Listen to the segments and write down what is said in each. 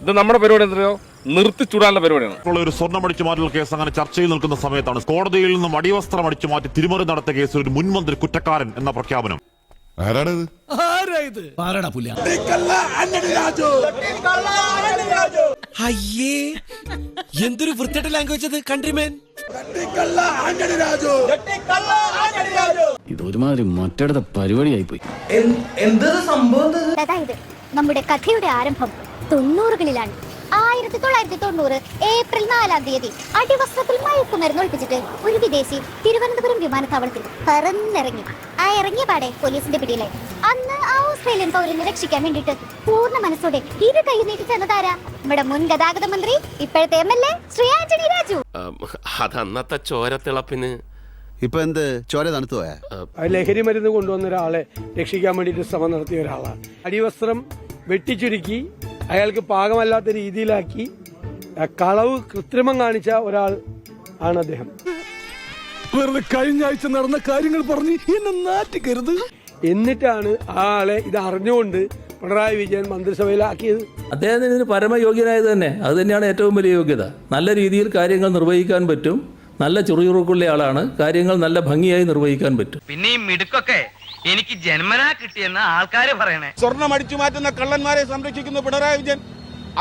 ഇത് നമ്മുടെ പരിപാടി എന്തോ നിർത്തി ചൂടാനുള്ള പരിപാടിയാണ്. ഒരു സ്വർണ്ണമടിച്ചു മാറ്റൽ കേസ് അങ്ങനെ ചർച്ചയിൽ നിൽക്കുന്ന സമയത്താണ് കോടതിയിൽ നിന്നും അടിവസ്ത്രം അടിച്ചു മാറ്റി തിരിമറി നടത്തിയ കേസിൽ ഒരു മുൻമന്ത്രി കുറ്റക്കാരൻ എന്ന പ്രഖ്യാപനം. അയ്യേ എന്തൊരു വൃത്തിയുടെ ലാംഗ്വേജ് അത് കൺട്രിമേൻ. ഇതൊരുമാതിരി മറ്റടുത്ത പരിപാടിയായി പോയി. അതായത് നമ്മുടെ കഥയുടെ ആരംഭം 90കളിലാണ്. 1990 ഏപ്രിൽ 4-ാം തീയതി അടിവസ്ത്രത്തിൽ മയക്കുമരുന്ന് ഒളിപ്പിച്ചിട്ട് ഒരു വിദേശി തിരുവനന്തപുരം വിമാനത്താവളത്തിൽ പറന്നിറങ്ങി. ആ ഇറങ്ങിയ പാടെ പോലീസിന്റെ പിടിയിലായി. അന്ന് ആ ഓസ്ട്രേലിയൻ പൗരനെ രക്ഷിക്കാൻ വേണ്ടിയിട്ട് പൂർണ്ണ മനസ്സോടെ ഇരു കൈ നീട്ടി ചെന്നതാരാ? നമ്മുടെ മുൻ ഗതാഗത മന്ത്രി, ഇപ്പോഴത്തെ MLA ശ്രീ ആന്റണി രാജു. അതന്നത്തെ ചോരത്തിളപ്പിന് ഇപ്പൊ എന്ത് ചോര തണുത്തു പോയാ? ലഹരി മരുന്ന് കൊണ്ടുവന്ന ഒരാളെ രക്ഷിക്കാൻ വേണ്ടിയിട്ട് ശ്രമം നടത്തിയ ഒരാളാണ്. അടിവസ്ത്രം വെട്ടിച്ചുരുക്കി അയാൾക്ക് പാകമല്ലാത്ത രീതിയിലാക്കി കളവ് കൃത്രിമം കാണിച്ച ഒരാൾ ആണ് അദ്ദേഹം. വെറുതെ കഴിഞ്ഞ ആഴ്ച നടന്ന കാര്യങ്ങൾ പറഞ്ഞ് എന്നെ നാറ്റിക്കരുത്. എന്നിട്ടാണ് ആ ആളെ ഇത് അറിഞ്ഞുകൊണ്ട് പിണറായി വിജയൻ മന്ത്രിസഭയിലാക്കിയത്. അദ്ദേഹത്തിന് ഇതിന് പരമയോഗ്യനായത് തന്നെ അത് തന്നെയാണ് ഏറ്റവും വലിയ യോഗ്യത. നല്ല രീതിയിൽ കാര്യങ്ങൾ നിർവഹിക്കാൻ പറ്റും. നല്ല ചുറുചുറുക്കുള്ള ആളാണ്. കാര്യങ്ങൾ നല്ല ഭംഗിയായി നിർവഹിക്കാൻ പറ്റും. പിന്നെ ഈ മിടുക്കൊക്കെ എനിക്ക് ജന്മനാ കിട്ടിയെന്ന് ആൾക്കാര് പറയണേ. സ്വർണം അടിച്ചു മാറ്റുന്ന കള്ളന്മാരെ സംരക്ഷിക്കുന്നു പിണറായി വിജയൻ.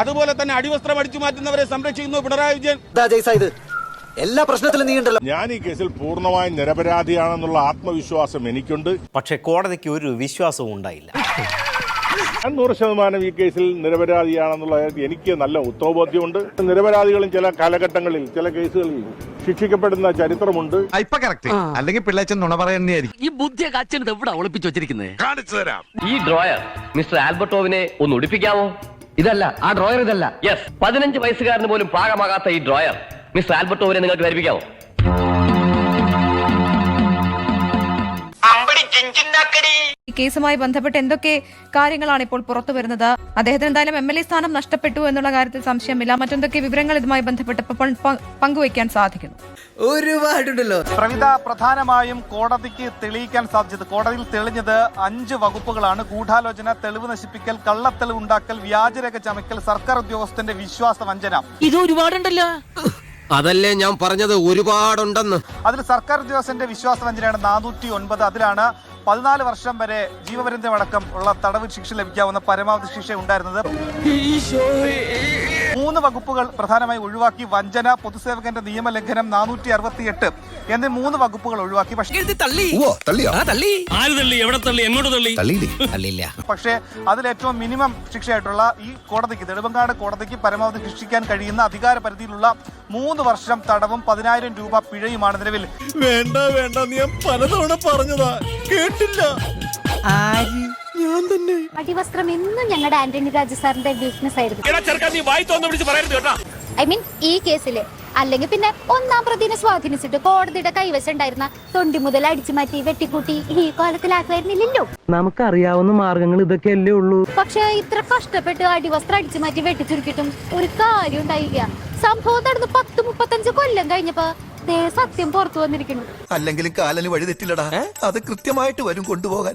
അതുപോലെ തന്നെ അടിവസ്ത്രം അടിച്ചു മാറ്റുന്നവരെ സംരക്ഷിക്കുന്നു പിണറായി വിജയൻ. എല്ലാ പ്രശ്നത്തിലും നീ ഉണ്ടല്ലോ. ഞാൻ ഈ കേസിൽ പൂർണ്ണമായും നിരപരാധിയാണെന്നുള്ള ആത്മവിശ്വാസം എനിക്കുണ്ട്. പക്ഷെ കോടതിക്ക് ഒരു വിശ്വാസവും ഉണ്ടായില്ല. 100% ഈ കേസിൽ നിരപരാധിയാണെന്നുള്ള എനിക്ക് നല്ല ഉത്തരബോധ്യമുണ്ട്. നിരപരാധികളും ചില കാലഘട്ടങ്ങളിൽ ചില കേസുകളിൽ ശിക്ഷിക്കപ്പെടുന്ന ചരിത്രമുണ്ട്. അല്ലെങ്കിൽ പിള്ളേച്ചൻ നുണ പറയുന്നതായിരിക്കും. ഈ ബുദ്ധിയെ കാച്ചത് എവിടെ ഒളിപ്പിച്ചു വെച്ചിരിക്കുന്നത്? കാണിച്ചു തരാം. ഈ ഡ്രോയർ മിസ്റ്റർ ആൽബർട്ടോവിനെ ഒന്ന് ഒടിപ്പിക്കാമോ? ഇതല്ല, ആ ഡ്രോയർ ഇതല്ല. യെസ്, 15 വയസ്സുകാരന് പോലും പാകമാകാത്ത ഈ ഡ്രോയർ മിസ്റ്റർ ആൽബർട്ടോവിനെ നിങ്ങൾക്ക് ധരിപ്പിക്കാമോ? ഈ കേസുമായി ബന്ധപ്പെട്ട് എന്തൊക്കെ കാര്യങ്ങളാണ് ഇപ്പോൾ പുറത്തു വരുന്നത്? അദ്ദേഹത്തിന് എന്തായാലും MLA സ്ഥാനം നഷ്ടപ്പെട്ടു എന്നുള്ള കാര്യത്തിൽ സംശയമില്ല. മറ്റെന്തൊക്കെ വിവരങ്ങൾ ഇതുമായി ബന്ധപ്പെട്ട് പങ്കുവയ്ക്കാൻ സാധിക്കുന്നു? ഒരുപാടുണ്ടല്ലോ. പ്രവിധ പ്രധാനമായും കോടതിക്ക് തെളിയിക്കാൻ സാധിച്ചത്, കോടതിയിൽ തെളിഞ്ഞത് 5 വകുപ്പുകളാണ്. ഗൂഢാലോചന, തെളിവ് നശിപ്പിക്കൽ, കള്ളത്തെളിവ് ഉണ്ടാക്കൽ, വ്യാജരേഖ ചമയ്ക്കൽ, സർക്കാർ ഉദ്യോഗസ്ഥന്റെ വിശ്വാസ വഞ്ചന. ഇത് ഒരുപാടുണ്ടല്ലോ. അതല്ലേ ഞാൻ പറഞ്ഞത്, ഒരുപാടുണ്ടെന്ന്. അതിൽ സർക്കാർ ഉദ്യോഗസ്ഥന്റെ വിശ്വാസ വഞ്ചനയാണ് 409. അതിലാണ് 14 വർഷം വരെ ജീവപര്യന്തമടക്കം ഉള്ള തടവ് ശിക്ഷ ലഭിക്കാവുന്ന പരമാവധി ശിക്ഷ ഉണ്ടായിരുന്നത്. 3 വകുപ്പുകൾ പ്രധാനമായി ഒഴിവാക്കി. വഞ്ചന, പൊതുസേവകന്റെ നിയമലംഘനം, 468 എന്നീ 3 വകുപ്പുകൾ ഒഴിവാക്കി. പക്ഷേ അതിലേറ്റവും മിനിമം ശിക്ഷയായിട്ടുള്ള ഈ കോടതിക്ക്, നെടുമങ്ങാട് കോടതിക്ക് പരമാവധി ശിക്ഷിക്കാൻ കഴിയുന്ന അധികാര പരിധിയിലുള്ള 3 വർഷം തടവും 10,000 രൂപ പിഴയുമാണ് നിലവിൽ. വേണ്ട വേണ്ട, നീ പലതവണ പറഞ്ഞതാ, കേട്ടില്ല. ഞാൻ തന്നെ അടിവസ്ത്രം എന്നും ഞങ്ങളുടെ ആന്റണി രാജു സാറിന്റെ വീക്ക്നെസ് ആയിരുന്നു. ഐ മീൻ ഈ കേസില്. അല്ലെങ്കിൽ പിന്നെ 1-ാം പ്രതിനെ സ്വാധീനിച്ചിട്ട് കോടതിയുടെ കൈവശം ഉണ്ടായിരുന്ന തൊണ്ടി മുതൽ അടിച്ചു മാറ്റി വെട്ടിക്കൂട്ടി ഈ കോലത്തിലാക്കുമായിരുന്നില്ലല്ലോ. നമുക്കറിയാവുന്ന മാർഗങ്ങൾ ഇതൊക്കെയല്ലേ ഉള്ളൂ. പക്ഷെ ഇത്ര കഷ്ടപ്പെട്ട് അടിവസ്ത്രം അടിച്ചു മാറ്റി വെട്ടിച്ചുരുക്കിയിട്ടും ഒരു കാര്യം ഉണ്ടായില്ല. സംഭവം നടന്ന് 10-35 കൊല്ലം കഴിഞ്ഞപ്പോ സത്യം പുറത്തു വന്നിരിക്കുന്നു. അല്ലെങ്കിലും കാലന് വഴി തെറ്റില്ലടാ, അത് കൃത്യമായിട്ട് വരും കൊണ്ടുപോകാൻ.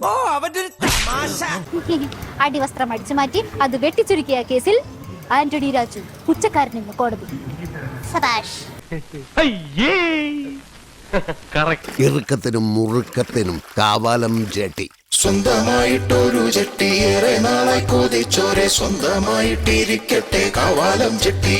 അടിവസ്ത്രം അടിച്ചു മാറ്റി അത് വെട്ടിച്ചുരുക്കിയ കേസിൽ ആന്റണി രാജു കുറ്റക്കാരനെന്ന് കോടതി. സബാഷ്. ഇറുക്കത്തിനും മുറുക്കത്തിനും കാവാലം ജെട്ടി. സ്വന്തമായിട്ടൊരു ജെട്ടി ഏറെ നാളായി കൊതിച്ചോരെ, സ്വന്തമായിട്ടിരിക്കട്ടെ കാവാലം ജെട്ടി.